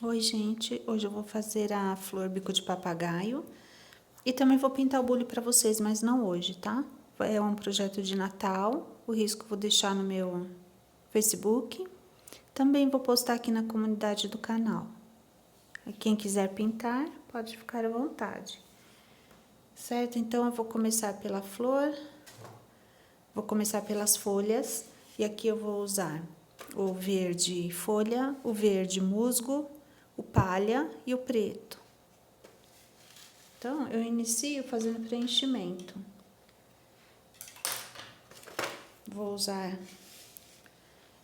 Oi, gente. Hoje eu vou fazer a flor bico de papagaio e também vou pintar o bule para vocês, mas não hoje, tá? É um projeto de Natal. O risco eu vou deixar no meu Facebook. Também vou postar aqui na comunidade do canal. Quem quiser pintar, pode ficar à vontade. Certo? Então eu vou começar pela flor. Vou começar pelas folhas e aqui eu vou usar o verde folha, o verde musgo, o palha e o preto. Então, eu inicio fazendo preenchimento.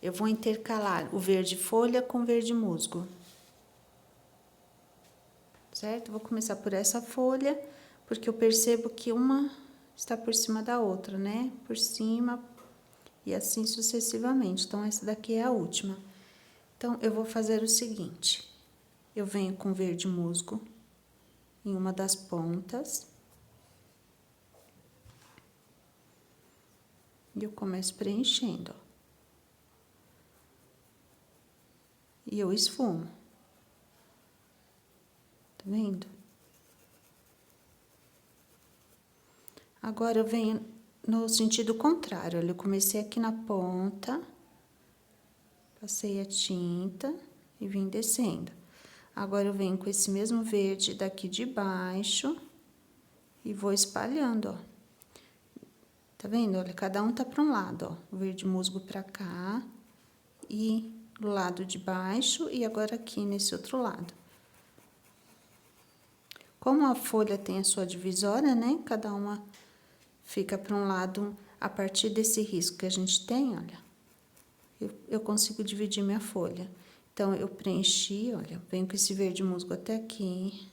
Eu vou intercalar o verde folha com o verde musgo. Certo? Vou começar por essa folha, porque eu percebo que uma está por cima da outra, né? Por cima e assim sucessivamente. Então, essa daqui é a última. Então, eu vou fazer o seguinte. Eu venho com verde musgo em uma das pontas. E eu começo preenchendo, ó. E eu esfumo. Tá vendo? Agora eu venho no sentido contrário. Olha, eu comecei aqui na ponta, passei a tinta e vim descendo. Agora eu venho com esse mesmo verde daqui de baixo e vou espalhando, ó. Tá vendo? Olha, cada um tá para um lado, ó. O verde musgo para cá e do lado de baixo e agora aqui nesse outro lado. Como a folha tem a sua divisória, né? Cada uma fica para um lado a partir desse risco que a gente tem, olha. Eu consigo dividir minha folha. Então, eu preenchi, olha, venho com esse verde musgo até aqui,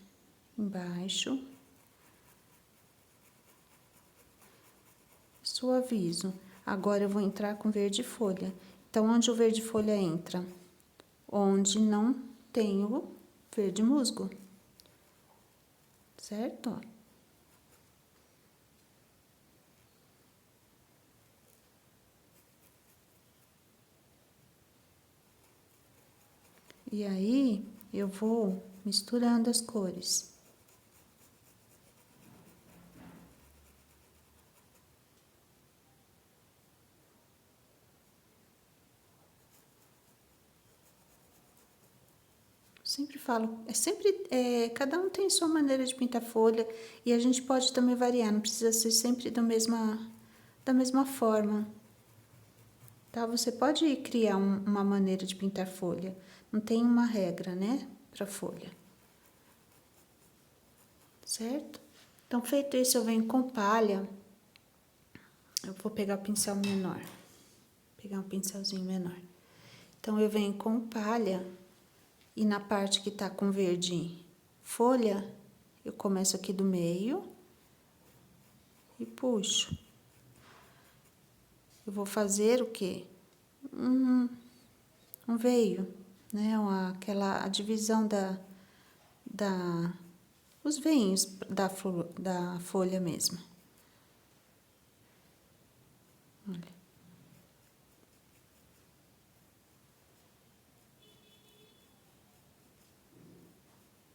embaixo. Suavizo. Agora, eu vou entrar com verde folha. Então, onde o verde folha entra? Onde não tem o verde musgo. Certo? E aí, eu vou misturando as cores. Sempre falo, cada um tem sua maneira de pintar folha e a gente pode também variar, não precisa ser sempre da mesma forma, tá? Você pode criar uma maneira de pintar folha, não tem uma regra, né, para folha, certo? Então, feito isso, eu venho com palha, eu vou pegar o pincel menor, pegar um pincelzinho menor. Então, eu venho com palha e na parte que tá com verde folha, eu começo aqui do meio e puxo. Eu vou fazer o quê? Um veio, né? A divisão os veinhos da folha mesmo. Olha.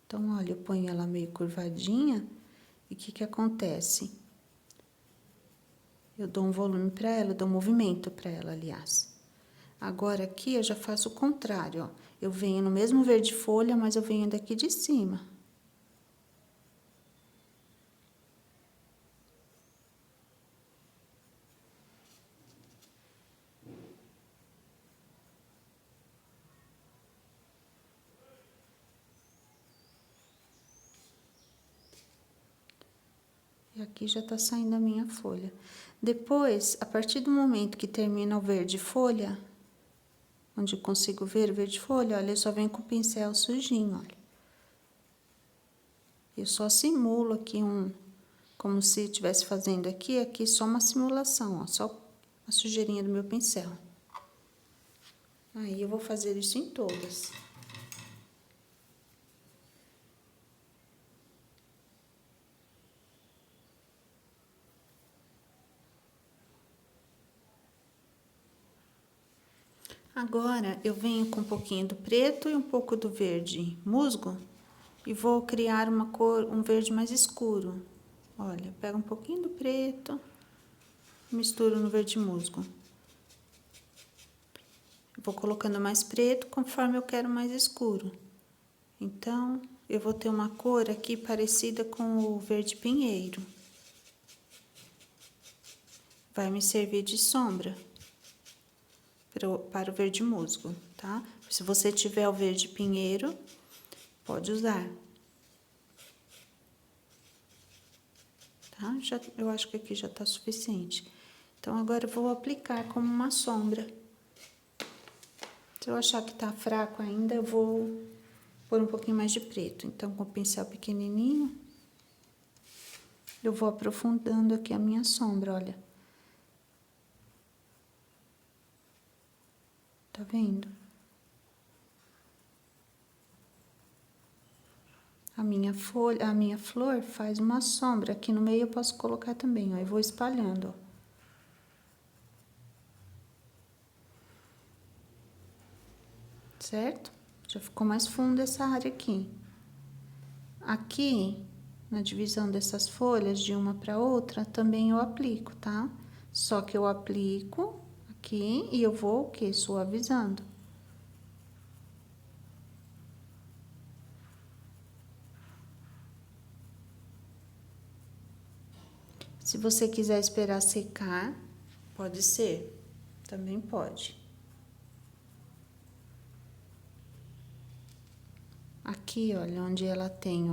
Então, olha, eu ponho ela meio curvadinha e o que que acontece? Eu dou um volume para ela, eu dou um movimento para ela, aliás. Agora aqui eu já faço o contrário, ó. Eu venho no mesmo verde folha, mas eu venho daqui de cima. E aqui já tá saindo a minha folha. Depois, a partir do momento que termina o verde folha, onde eu consigo ver o verde folha, olha, eu só venho com o pincel sujinho, olha. Eu só simulo aqui como se estivesse fazendo aqui só uma simulação, ó, só a sujeirinha do meu pincel. Aí eu vou fazer isso em todas. Agora, eu venho com um pouquinho do preto e um pouco do verde musgo e vou criar uma cor, um verde mais escuro. Olha, pego um pouquinho do preto, misturo no verde musgo. Vou colocando mais preto conforme eu quero mais escuro. Então, eu vou ter uma cor aqui parecida com o verde pinheiro. Vai me servir de sombra para o verde musgo, tá? Se você tiver o verde pinheiro, pode usar. Tá? Eu acho que aqui já tá suficiente. Então, agora eu vou aplicar como uma sombra. Se eu achar que tá fraco ainda, eu vou pôr um pouquinho mais de preto. Então, com o pincel pequenininho, eu vou aprofundando aqui a minha sombra, olha. Tá vendo? A minha folha, a minha flor faz uma sombra. Aqui no meio eu posso colocar também, ó. Eu vou espalhando, ó. Certo? Já ficou mais fundo essa área aqui. Aqui, na divisão dessas folhas de uma para outra, também eu aplico, tá? Só que eu aplico aqui e eu vou o quê? Suavizando. Se você quiser esperar secar, pode ser, também pode. Aqui, olha, onde ela tem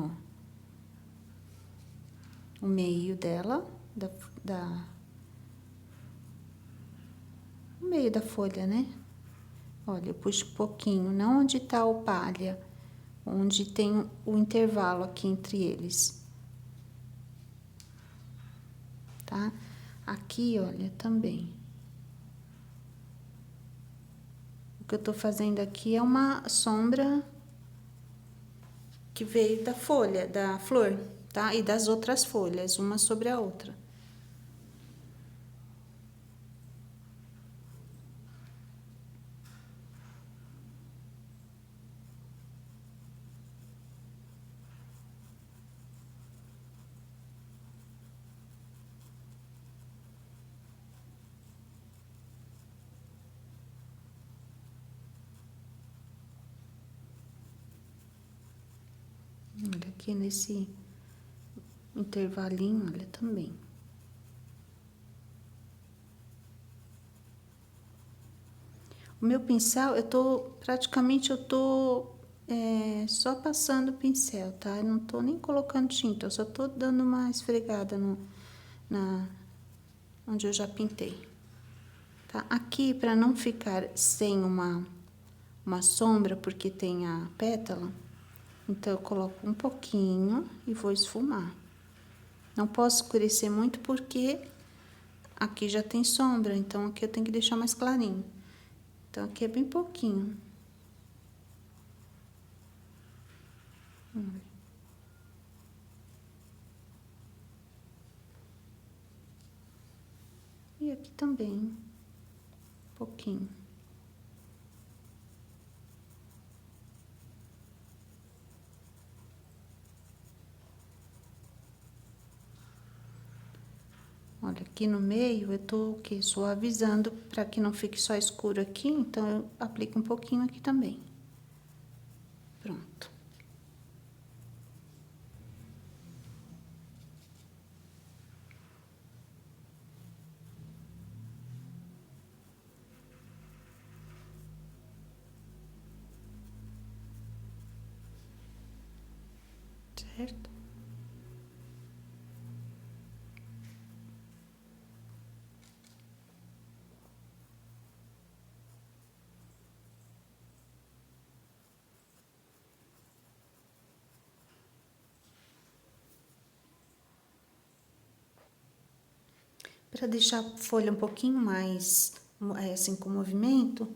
o meio dela, o meio da folha, né? Olha, eu puxo um pouquinho, não onde tá o palha, onde tem o intervalo aqui entre eles. Tá? Aqui, olha, também. O que eu tô fazendo aqui é uma sombra que veio da folha, da flor, tá? E das outras folhas, uma sobre a outra. Olha, aqui nesse intervalinho, olha, também. O meu pincel, praticamente eu tô só passando o pincel, tá? Eu não tô nem colocando tinta, eu só tô dando uma esfregada onde eu já pintei. Tá? Aqui, para não ficar sem uma sombra, porque tem a pétala, então eu coloco um pouquinho e vou esfumar. Não posso escurecer muito porque aqui já tem sombra, então aqui eu tenho que deixar mais clarinho. Então, aqui é bem pouquinho. E aqui também, um pouquinho. Olha, aqui no meio eu tô o quê? Suavizando para que não fique só escuro aqui, então eu aplico um pouquinho aqui também. Pronto. Certo? Para deixar a folha um pouquinho mais assim com movimento,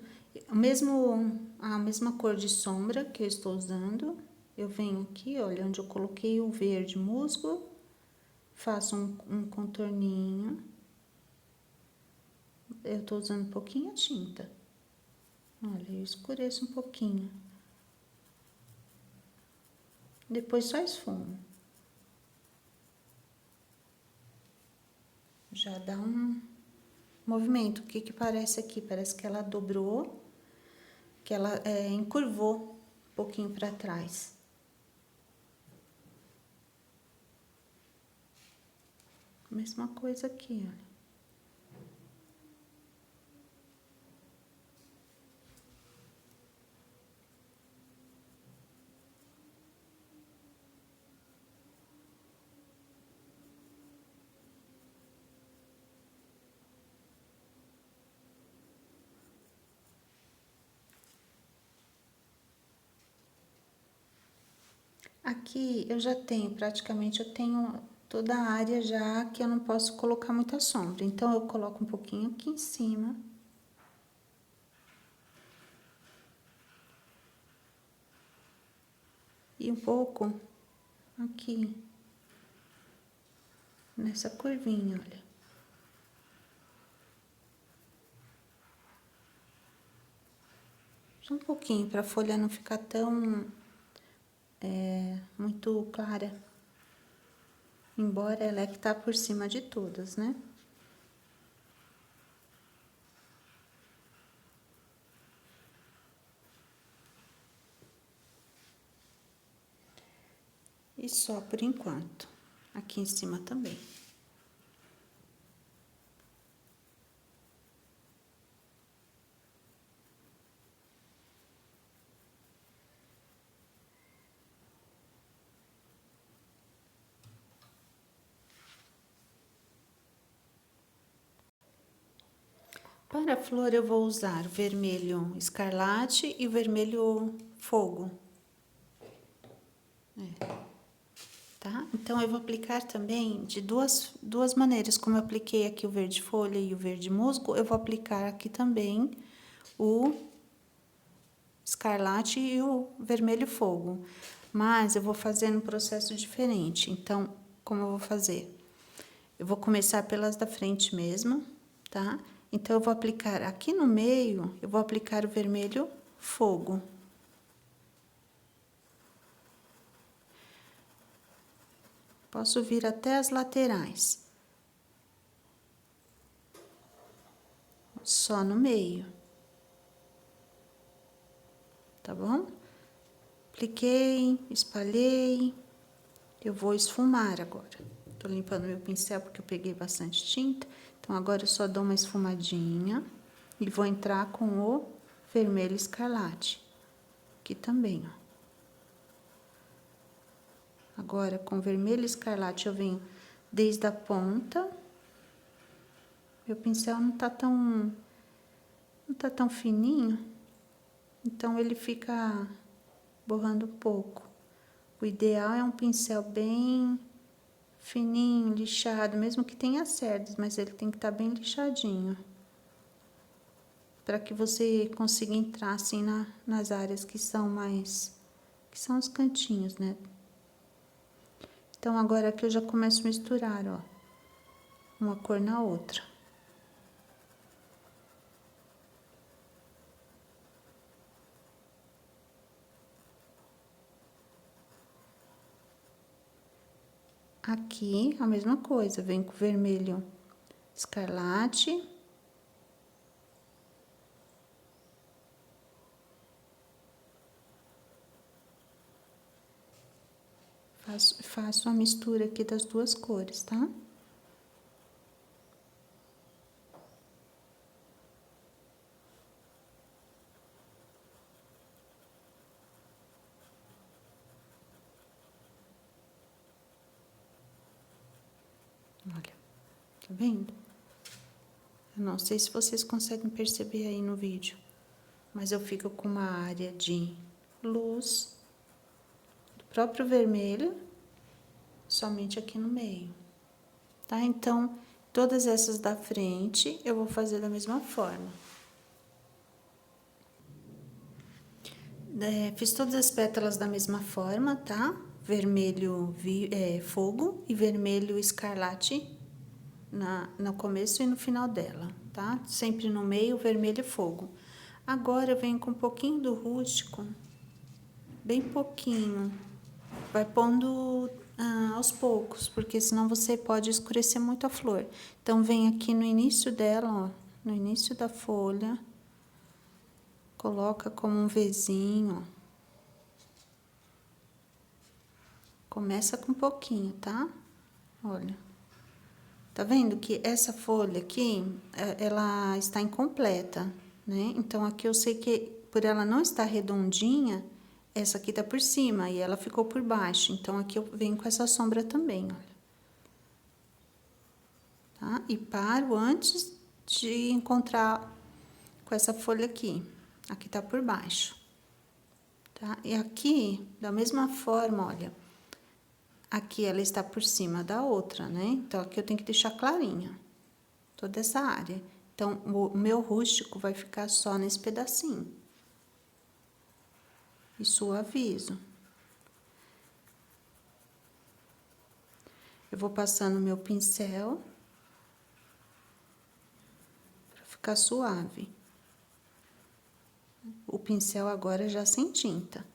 a mesma cor de sombra que eu estou usando, eu venho aqui, olha, onde eu coloquei o verde musgo, faço um contorninho. Eu tô usando um pouquinho a tinta. Olha, eu escureço um pouquinho. Depois só esfumo. Já dá um movimento. O que que parece aqui? Parece que ela dobrou, que ela encurvou um pouquinho para trás. Mesma coisa aqui, olha. Aqui eu já tenho, praticamente eu tenho toda a área já que eu não posso colocar muita sombra. Então, eu coloco um pouquinho aqui em cima. E um pouco aqui, nessa curvinha, olha. Só um pouquinho, para a folha não ficar tão muito clara. Embora ela é que tá por cima de todas, né? E só por enquanto. Aqui em cima também. Para a flor, eu vou usar o vermelho escarlate e o vermelho fogo. Tá? Então, eu vou aplicar também de duas maneiras. Como eu apliquei aqui o verde folha e o verde musgo, eu vou aplicar aqui também o escarlate e o vermelho fogo. Mas eu vou fazer num processo diferente. Então, como eu vou fazer? Eu vou começar pelas da frente mesmo, tá? Então, eu vou aplicar aqui no meio, eu vou aplicar o vermelho fogo. Posso vir até as laterais. Só no meio. Tá bom? Apliquei, espalhei. Eu vou esfumar agora. Tô limpando meu pincel porque eu peguei bastante tinta. Então, agora eu só dou uma esfumadinha e vou entrar com o vermelho escarlate. Aqui também, ó. Agora, com vermelho escarlate, eu venho desde a ponta. Meu pincel não tá tão fininho, então ele fica borrando um pouco. O ideal é um pincel bem fininho, lixado, mesmo que tenha cerdas, mas ele tem que estar bem lixadinho. Para que você consiga entrar assim nas áreas que são os cantinhos, né? Então, agora aqui eu já começo a misturar, ó, uma cor na outra. Aqui, a mesma coisa, vem com vermelho escarlate. Faço a mistura aqui das duas cores, tá? Olha, tá vendo? Eu não sei se vocês conseguem perceber aí no vídeo, mas eu fico com uma área de luz do próprio vermelho, somente aqui no meio, tá? Então, todas essas da frente eu vou fazer da mesma forma. Fiz todas as pétalas da mesma forma, tá? Vermelho fogo e vermelho escarlate no começo e no final dela, tá? Sempre no meio, vermelho fogo. Agora eu venho com um pouquinho do rústico, bem pouquinho. Vai pondo aos poucos, porque senão você pode escurecer muito a flor. Então, vem aqui no início dela, ó, no início da folha, coloca como um Vzinho, ó. Começa com um pouquinho, tá? Olha. Tá vendo que essa folha aqui, ela está incompleta, né? Então, aqui eu sei que por ela não estar redondinha, essa aqui tá por cima e ela ficou por baixo. Então, aqui eu venho com essa sombra também, olha. Tá? E paro antes de encontrar com essa folha aqui. Aqui tá por baixo. Tá? E aqui, da mesma forma, olha. Aqui ela está por cima da outra, né? Então, aqui eu tenho que deixar clarinha toda essa área. Então, o meu rústico vai ficar só nesse pedacinho. E suavizo. Eu vou passando meu pincel para ficar suave. O pincel agora já sem tinta.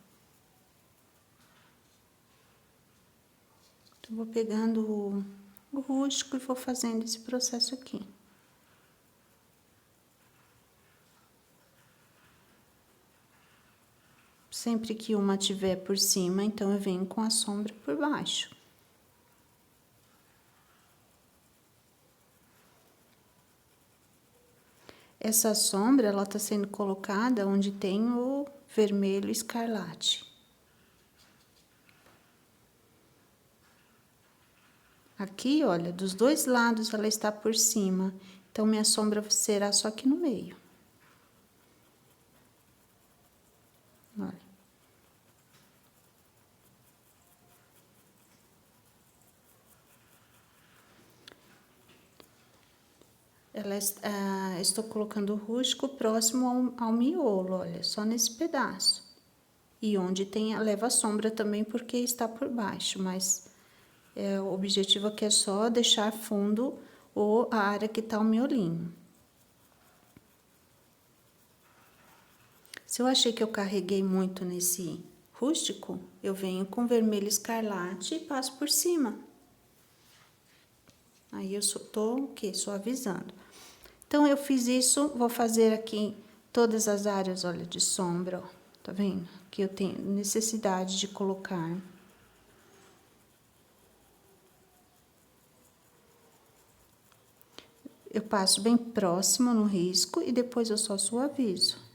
Então, vou pegando o rústico e vou fazendo esse processo aqui. Sempre que uma tiver por cima, então eu venho com a sombra por baixo. Essa sombra, ela tá sendo colocada onde tem o vermelho escarlate. Aqui, olha, dos dois lados ela está por cima, então minha sombra será só aqui no meio. Olha. Estou colocando o rústico próximo ao miolo, olha, só nesse pedaço. E onde tem, leva a sombra também, porque está por baixo, mas o objetivo aqui é só deixar fundo a área que tá o miolinho. Se eu achei que eu carreguei muito nesse rústico, eu venho com vermelho escarlate e passo por cima. Aí eu tô o quê? Suavizando. Então, eu fiz isso, vou fazer aqui todas as áreas, olha, de sombra, ó. Tá vendo? Que eu tenho necessidade de colocar. Eu passo bem próximo no risco e depois eu só suavizo.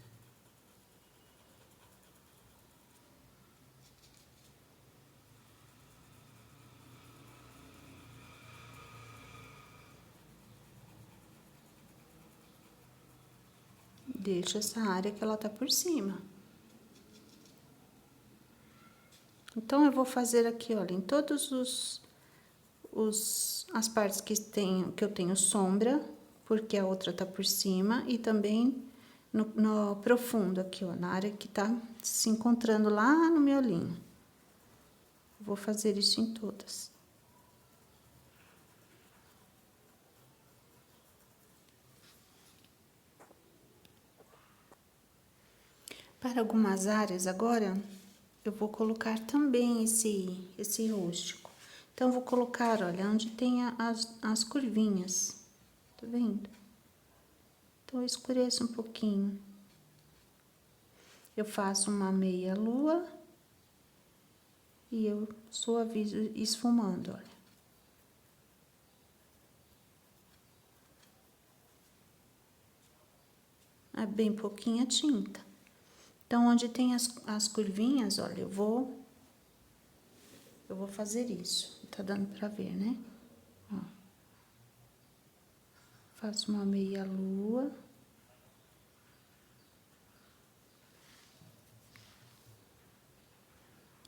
Deixa essa área que ela tá por cima. Então, eu vou fazer aqui, olha, em todos as partes que eu tenho sombra, porque a outra tá por cima, e também no profundo aqui, ó, na área que tá se encontrando lá no miolinho. Vou fazer isso em todas. Para algumas áreas agora, eu vou colocar também esse rústico. Então, vou colocar, olha, onde tem as curvinhas, tá vendo? Então, eu escureço um pouquinho. Eu faço uma meia lua e eu suavizo esfumando, olha. É bem pouquinha tinta. Então, onde tem as curvinhas, olha, eu vou fazer isso. Tá dando pra ver, né? Ó. Faço uma meia lua.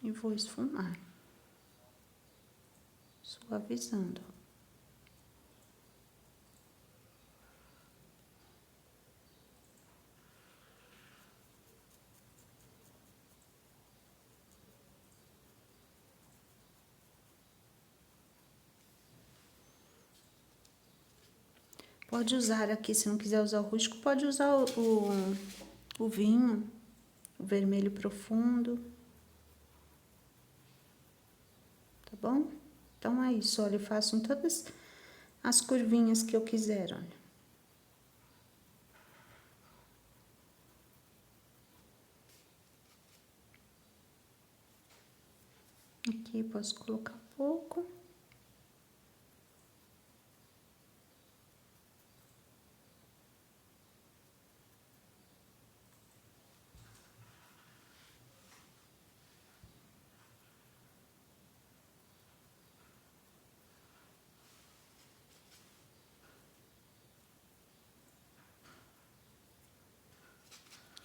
E vou esfumar. Suavizando. Pode usar aqui, se não quiser usar o rústico, pode usar o vinho, o vermelho profundo. Tá bom? Então é isso, olha, eu faço em todas as curvinhas que eu quiser, olha. Aqui posso colocar pouco.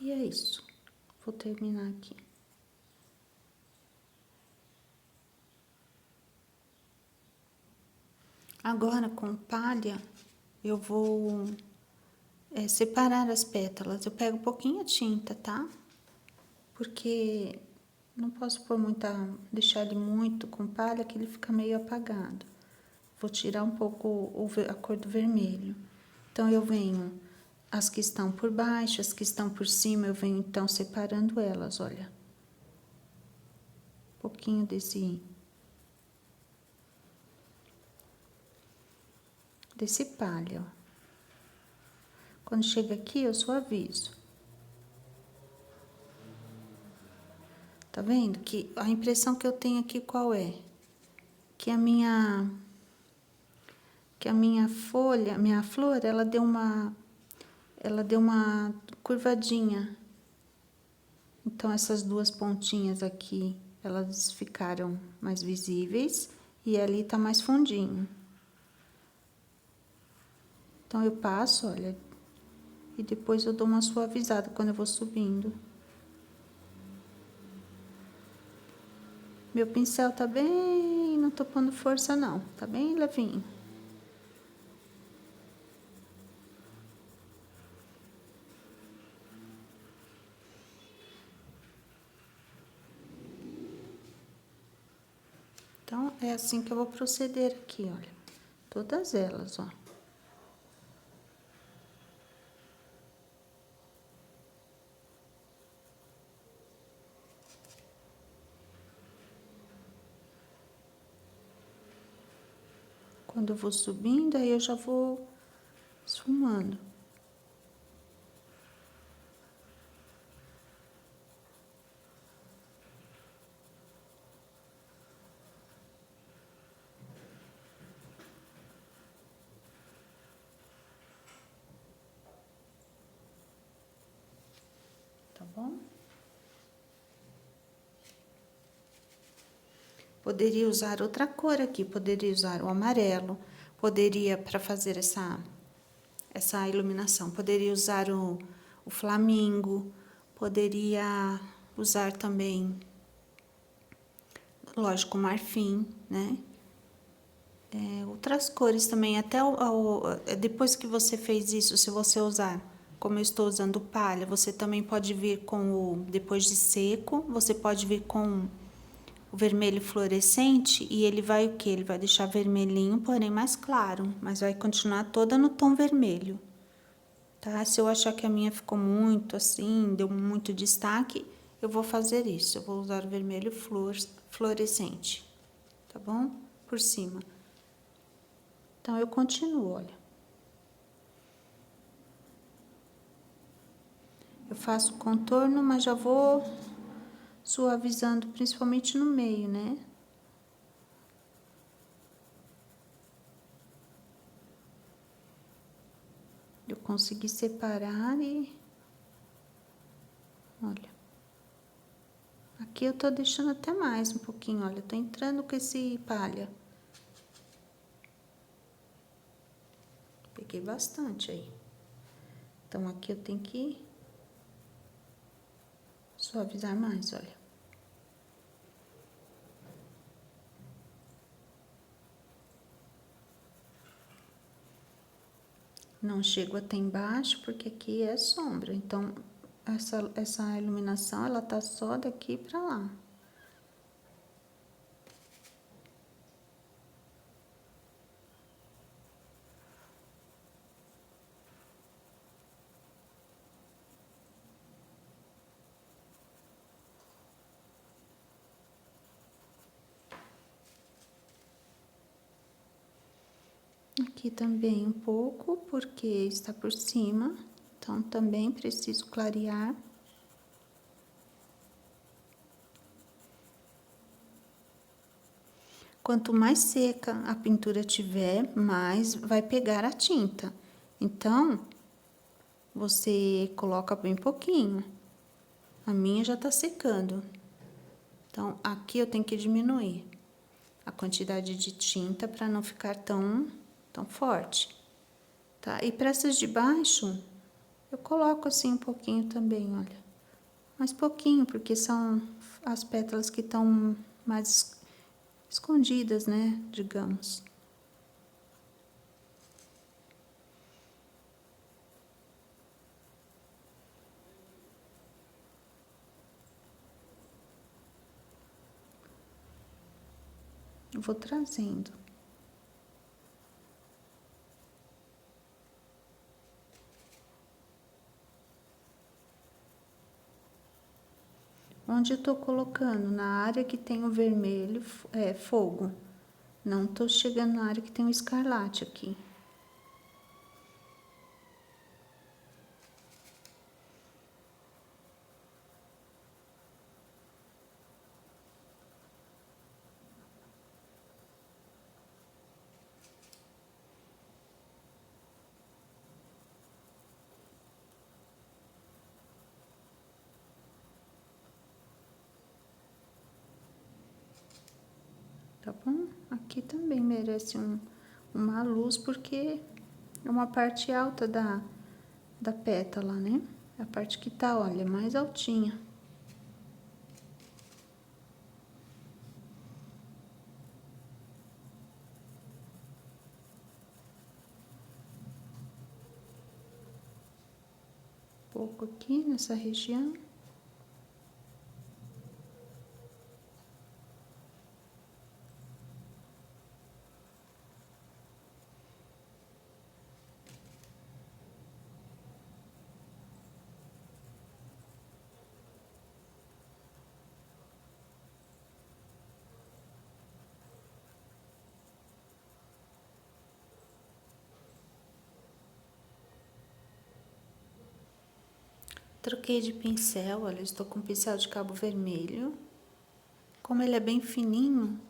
E é isso. Vou terminar aqui. Agora, com palha, eu vou separar as pétalas. Eu pego um pouquinho de tinta, tá? Porque não posso pôr deixar ele muito com palha, que ele fica meio apagado. Vou tirar um pouco a cor do vermelho. Então, eu venho as que estão por baixo, as que estão por cima, eu venho então separando elas, olha. Um pouquinho desse palha, ó. Quando chega aqui, eu suavizo. Tá vendo? Que a impressão que eu tenho aqui qual é? Que a minha folha, minha flor, ela deu uma curvadinha. Então, essas duas pontinhas aqui, elas ficaram mais visíveis e ali tá mais fundinho. Então, eu passo, olha, e depois eu dou uma suavizada quando eu vou subindo. Meu pincel tá bem, não tô pondo força não, tá bem levinho. Então, é assim que eu vou proceder aqui, olha. Todas elas, ó. Quando eu vou subindo, aí eu já vou esfumando. Tá bom? Poderia usar outra cor aqui, poderia usar o amarelo, poderia, para fazer essa iluminação, poderia usar o flamingo, poderia usar também, lógico, o marfim, né? Outras cores também, até depois que você fez isso, se você usar, como eu estou usando palha, você também pode vir depois de seco, você pode vir com o vermelho fluorescente e ele vai o quê? Ele vai deixar vermelhinho, porém mais claro, mas vai continuar toda no tom vermelho, tá? Se eu achar que a minha ficou muito assim, deu muito destaque, eu vou fazer isso, eu vou usar o vermelho fluorescente, tá bom? Por cima. Então, eu continuo, olha. Eu faço o contorno, mas já vou suavizando, principalmente no meio, né? Eu consegui separar e... Olha. Aqui eu tô deixando até mais um pouquinho, olha. Tô entrando com esse palha. Peguei bastante aí. Então, aqui eu tenho que suavizar mais, olha. Não chego até embaixo, porque aqui é sombra. Então, essa iluminação, ela tá só daqui pra lá. aqui também um pouco, porque está por cima, então também preciso clarear. Quanto mais seca a pintura tiver, mais vai pegar a tinta. Então, você coloca bem pouquinho. A minha já tá secando. Então, aqui eu tenho que diminuir a quantidade de tinta para não ficar tão forte, tá? E para essas de baixo, eu coloco assim um pouquinho também, olha. Mas pouquinho, porque são as pétalas que estão mais escondidas, né? Digamos. Eu vou trazendo. Onde eu tô colocando? Na área que tem o vermelho, fogo. Não tô chegando na área que tem o escarlate aqui. Tá bom? Aqui também merece uma luz, porque é uma parte alta da pétala, né? É a parte que tá, olha, mais altinha. Pouco aqui nessa região. Troquei de pincel, olha, estou com pincel de cabo vermelho. Como ele é bem fininho,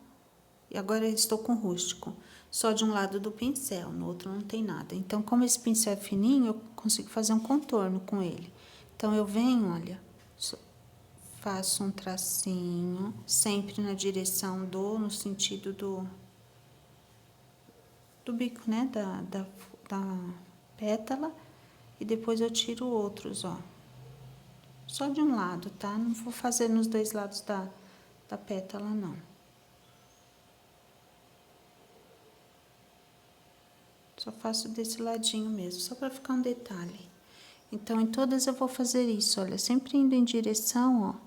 e agora eu estou com rústico, só de um lado do pincel, no outro não tem nada. Então, como esse pincel é fininho, eu consigo fazer um contorno com ele. Então, eu venho, olha, faço um tracinho, sempre na direção no sentido do bico, né, da pétala, e depois eu tiro outros, ó. Só de um lado, tá? Não vou fazer nos dois lados da pétala, não. Só faço desse ladinho mesmo, só para ficar um detalhe. Então, em todas eu vou fazer isso, olha, sempre indo em direção,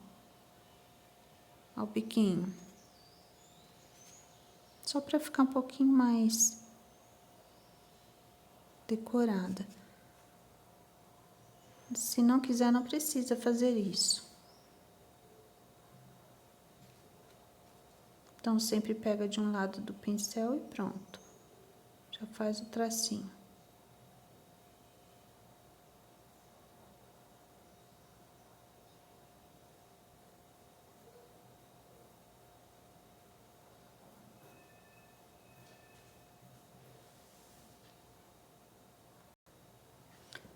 ó, ao biquinho. Só para ficar um pouquinho mais decorada. Se não quiser, não precisa fazer isso. Então, sempre pega de um lado do pincel e pronto. Já faz o tracinho.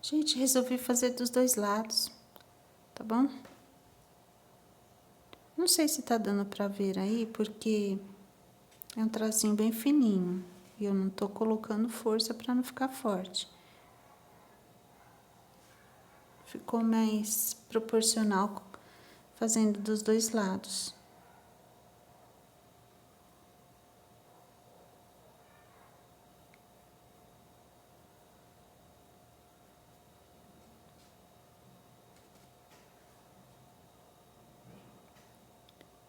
Gente, resolvi fazer dos dois lados, tá bom? Não sei se tá dando pra ver aí, porque é um tracinho bem fininho. E eu não tô colocando força pra não ficar forte. Ficou mais proporcional fazendo dos dois lados.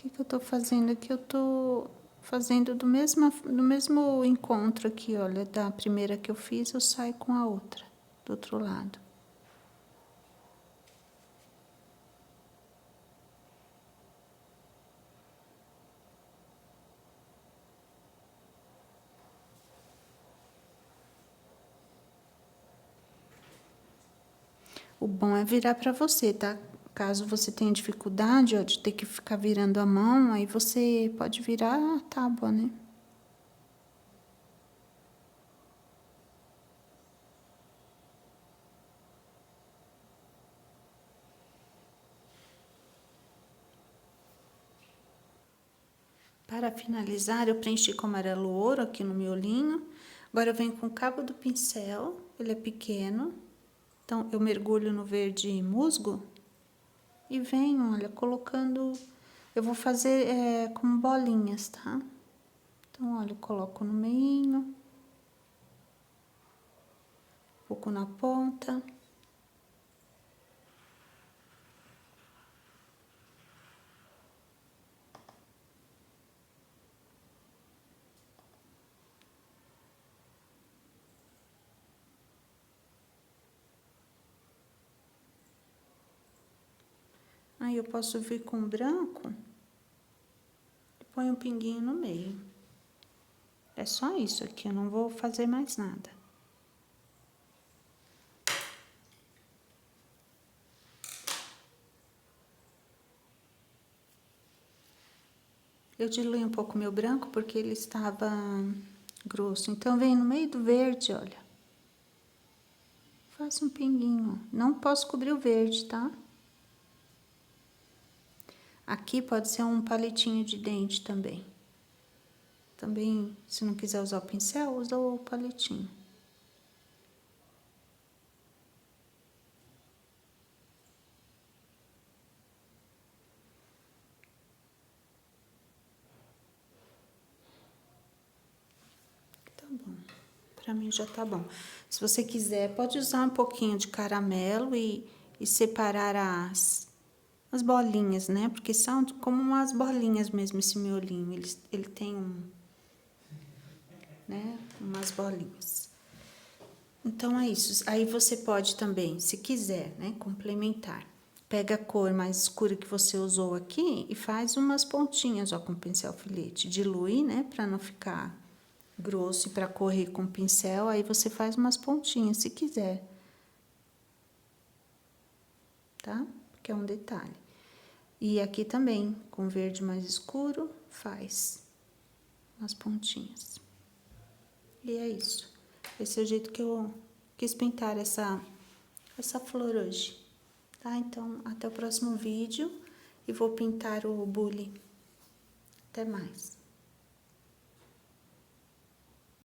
O que eu tô fazendo aqui? Eu tô fazendo do mesmo encontro aqui, olha, da primeira que eu fiz, eu saio com a outra, do outro lado. O bom é virar pra você, tá? Caso você tenha dificuldade, ó, de ter que ficar virando a mão, aí você pode virar a tábua, né? Para finalizar, eu preenchi com amarelo ouro aqui no miolinho. Agora eu venho com o cabo do pincel, ele é pequeno. Então, eu mergulho no verde musgo e venho, olha, colocando... Eu vou fazer como bolinhas, tá? Então, olha, eu coloco no meio, um pouco na ponta. Aí eu posso vir com branco e põe um pinguinho no meio. É só isso aqui, eu não vou fazer mais nada. Eu diluí um pouco meu branco porque ele estava grosso. Então, vem no meio do verde, olha. Faço um pinguinho. Não posso cobrir o verde, tá? Aqui pode ser um palitinho de dente também. Também, se não quiser usar o pincel, usa o palitinho. Tá bom. Pra mim já tá bom. Se você quiser, pode usar um pouquinho de caramelo e separar as bolinhas, né? Porque são como umas bolinhas mesmo esse miolinho. Ele tem né? Umas bolinhas. Então, é isso. Aí você pode também, se quiser, né? Complementar. Pega a cor mais escura que você usou aqui e faz umas pontinhas, ó, com pincel filete. Dilui, né? Pra não ficar grosso e pra correr com o pincel, aí você faz umas pontinhas, se quiser. Tá? Porque é um detalhe. E aqui também, com verde mais escuro, faz umas pontinhas. E é isso. Esse é o jeito que eu quis pintar essa flor hoje. Tá? Então, até o próximo vídeo e vou pintar o bule. Até mais.